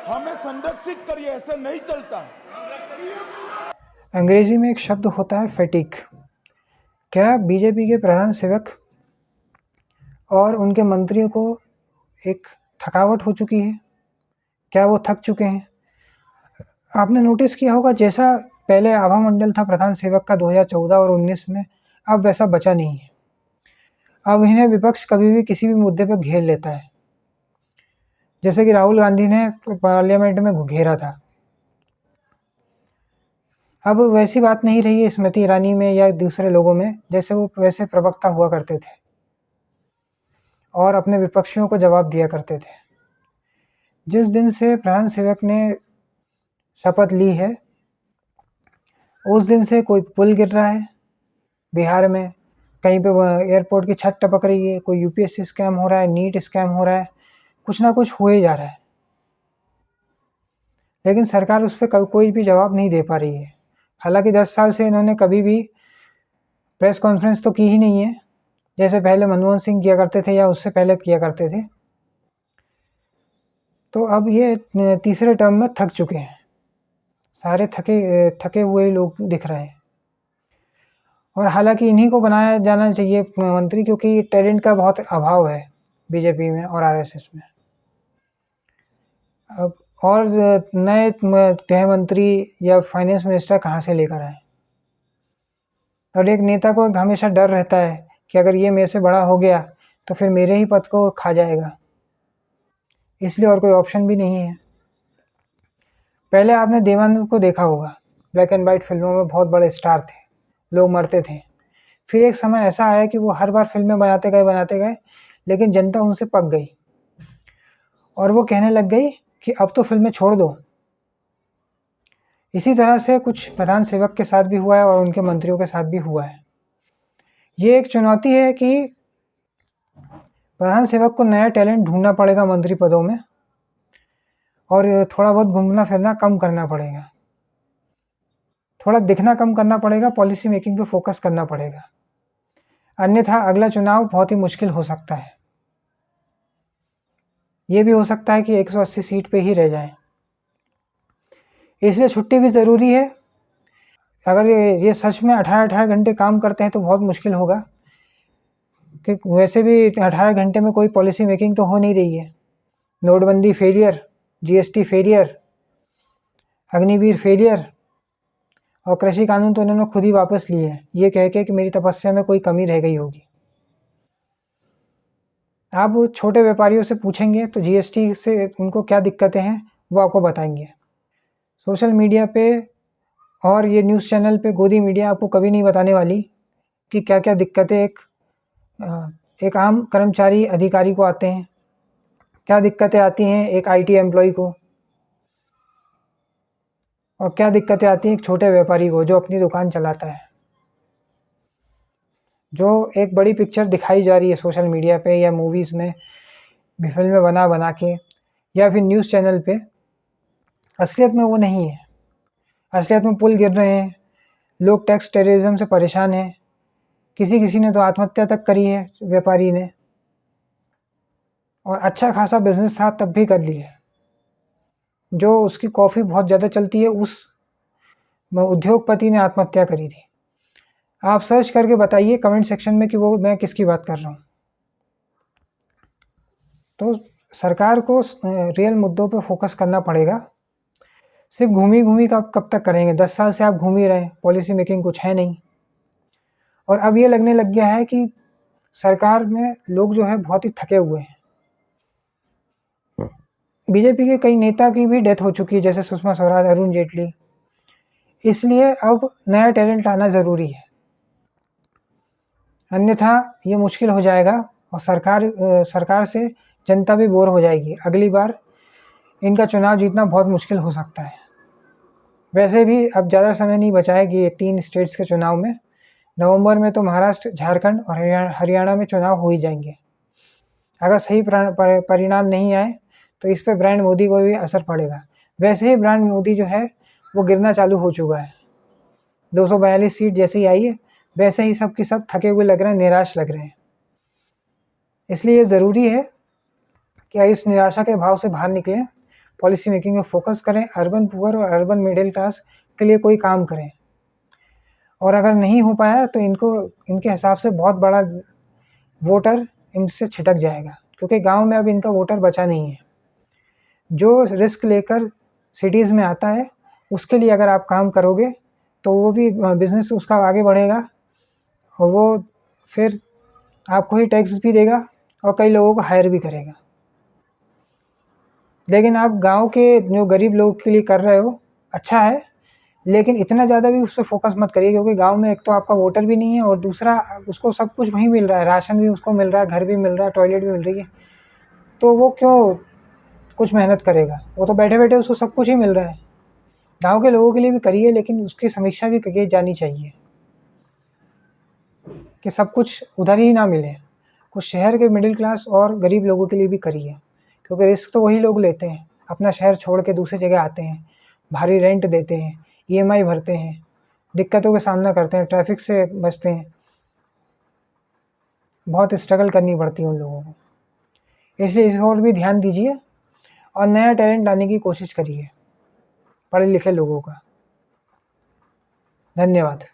हमें संरक्षित करिए, ऐसे नहीं चलता। अंग्रेजी में एक शब्द होता है फैटिग। क्या बीजेपी के प्रधान सेवक और उनके मंत्रियों को एक थकावट हो चुकी है? क्या वो थक चुके हैं? आपने नोटिस किया होगा, जैसा पहले आभा मंडल था प्रधान सेवक का 2014 और 19 में, अब वैसा बचा नहीं है। अब इन्हें विपक्ष कभी भी किसी भी मुद्दे पर घेर लेता है, जैसे कि राहुल गांधी ने पार्लियामेंट में घेरा था। अब वैसी बात नहीं रही है स्मृति ईरानी में या दूसरे लोगों में, जैसे वो वैसे प्रवक्ता हुआ करते थे और अपने विपक्षियों को जवाब दिया करते थे। जिस दिन से प्रधान सेवक ने शपथ ली है, उस दिन से कोई पुल गिर रहा है बिहार में, कहीं पे एयरपोर्ट की छत टपक रही है, कोई यूपीएससी स्कैम हो रहा है, नीट स्कैम हो रहा है, कुछ ना कुछ हो ही जा रहा है। लेकिन सरकार उस पर कोई भी जवाब नहीं दे पा रही है। हालांकि 10 साल से इन्होंने कभी भी प्रेस कॉन्फ्रेंस तो की ही नहीं है, जैसे पहले मनमोहन सिंह किया करते थे या उससे पहले किया करते थे। तो अब ये तीसरे टर्म में थक चुके हैं, सारे थके हुए लोग दिख रहे हैं। और हालांकि इन्हीं को बनाया जाना चाहिए मंत्री, क्योंकि टैलेंट का बहुत अभाव है बीजेपी में और आरएसएस में। अब और नए गृह मंत्री या फाइनेंस मिनिस्टर कहाँ से लेकर आए? और एक नेता को हमेशा डर रहता है कि अगर ये मेरे से बड़ा हो गया तो फिर मेरे ही पद को खा जाएगा, इसलिए और कोई ऑप्शन भी नहीं है। पहले आपने देवानंद को देखा होगा, ब्लैक एंड वाइट फिल्मों में बहुत बड़े स्टार थे, लोग मरते थे। फिर एक समय ऐसा आया कि वो हर बार फिल्में बनाते गए, लेकिन जनता उनसे पक गई और वो कहने लग गई कि अब तो फिल्में छोड़ दो। इसी तरह से कुछ प्रधान सेवक के साथ भी हुआ है और उनके मंत्रियों के साथ भी हुआ है। ये एक चुनौती है कि प्रधान सेवक को नया टैलेंट ढूंढना पड़ेगा मंत्री पदों में, और थोड़ा बहुत घूमना फिरना कम करना पड़ेगा, थोड़ा दिखना कम करना पड़ेगा, पॉलिसी मेकिंग पे फोकस करना पड़ेगा। अन्यथा अगला चुनाव बहुत ही मुश्किल हो सकता है। ये भी हो सकता है कि 180 सीट पे ही रह जाएं। इसलिए छुट्टी भी ज़रूरी है। अगर ये सच में 18-18 घंटे काम करते हैं तो बहुत मुश्किल होगा, कि वैसे भी 18 घंटे में कोई पॉलिसी मेकिंग तो हो नहीं रही है। नोटबंदी failure, GST failure, Agniveer failure, और कृषि कानून तो इन्होंने खुद ही वापस लिए हैं, ये कह के कि मेरी तपस्या में कोई कमी रह गई होगी। आप छोटे व्यापारियों से पूछेंगे तो जीएसटी से उनको क्या दिक्कतें हैं वो आपको बताएंगे। सोशल मीडिया पे और ये न्यूज़ चैनल पे गोदी मीडिया आपको कभी नहीं बताने वाली कि क्या क्या दिक्कतें एक आम कर्मचारी अधिकारी को आते हैं, क्या दिक्कतें आती हैं एक आईटी एम्प्लॉय को, और क्या दिक्कतें आती हैं एक छोटे व्यापारी को जो अपनी दुकान चलाता है। जो एक बड़ी पिक्चर दिखाई जा रही है सोशल मीडिया पे या मूवीज़ में, फिल्में बना के, या फिर न्यूज़ चैनल पे, असलियत में वो नहीं है। असलियत में पुल गिर रहे हैं, लोग टैक्स टेररिज्म से परेशान हैं, किसी ने तो आत्महत्या तक करी है व्यापारी ने, और अच्छा खासा बिजनेस था तब भी कर लिए। जो उसकी कॉफ़ी बहुत ज़्यादा चलती है उस उद्योगपति ने आत्महत्या करी थी। आप सर्च करके बताइए कमेंट सेक्शन में कि वो मैं किसकी बात कर रहा हूँ। तो सरकार को रियल मुद्दों पे फोकस करना पड़ेगा। सिर्फ घूमी का कब तक करेंगे? 10 साल से आप घूम ही रहे हैं, पॉलिसी मेकिंग कुछ है नहीं। और अब ये लगने लग गया है कि सरकार में लोग जो है बहुत ही थके हुए हैं। बीजेपी के कई नेता की भी डेथ हो चुकी है, जैसे सुषमा स्वराज, अरुण जेटली। इसलिए अब नया टैलेंट लाना ज़रूरी है, अन्यथा ये मुश्किल हो जाएगा और सरकार से जनता भी बोर हो जाएगी। अगली बार इनका चुनाव जीतना बहुत मुश्किल हो सकता है। वैसे भी अब ज़्यादा समय नहीं बचा है कि ये 3 स्टेट्स के चुनाव में, नवंबर में तो महाराष्ट्र, झारखंड और हरियाणा में चुनाव हो ही जाएंगे। अगर सही परिणाम नहीं आए तो इस पर ब्रांड मोदी को भी असर पड़ेगा। वैसे ही ब्रांड मोदी जो है वो गिरना चालू हो चुका है। 242 सीट जैसे ही आई है वैसे ही सब के सब थके हुए लग रहे हैं, निराश लग रहे हैं। इसलिए ज़रूरी है कि इस निराशा के भाव से बाहर निकलें, पॉलिसी मेकिंग में फोकस करें, अर्बन पुअर और अर्बन मिडिल क्लास के लिए कोई काम करें। और अगर नहीं हो पाया तो इनको इनके हिसाब से बहुत बड़ा वोटर इनसे छिटक जाएगा, क्योंकि गांव में अब इनका वोटर बचा नहीं है। जो रिस्क लेकर सिटीज़ में आता है उसके लिए अगर आप काम करोगे तो वो भी बिज़नेस उसका आगे बढ़ेगा और वो फिर आपको ही टैक्स भी देगा और कई लोगों को हायर भी करेगा। लेकिन आप गांव के जो गरीब लोगों के लिए कर रहे हो अच्छा है, लेकिन इतना ज़्यादा भी उस पर फोकस मत करिए, क्योंकि गांव में एक तो आपका वोटर भी नहीं है और दूसरा उसको सब कुछ वहीं मिल रहा है, राशन भी उसको मिल रहा है, घर भी मिल रहा है, टॉयलेट भी मिल रही है, तो वो क्यों कुछ मेहनत करेगा? वो तो बैठे बैठे उसको सब कुछ ही मिल रहा है। गांव के लोगों के लिए भी करिए, लेकिन उसकी समीक्षा भी की जानी चाहिए कि सब कुछ उधर ही ना मिले। कुछ शहर के मिडिल क्लास और गरीब लोगों के लिए भी करिए, क्योंकि रिस्क तो वही लोग लेते हैं, अपना शहर छोड़ के दूसरी जगह आते हैं, भारी रेंट देते हैं, ईएमआई भरते हैं, दिक्कतों का सामना करते हैं, ट्रैफिक से बचते हैं, बहुत स्ट्रगल करनी पड़ती है उन लोगों को। इसलिए इस ओर भी ध्यान दीजिए और नया टैलेंट लाने की कोशिश करिए पढ़े लिखे लोगों का। धन्यवाद।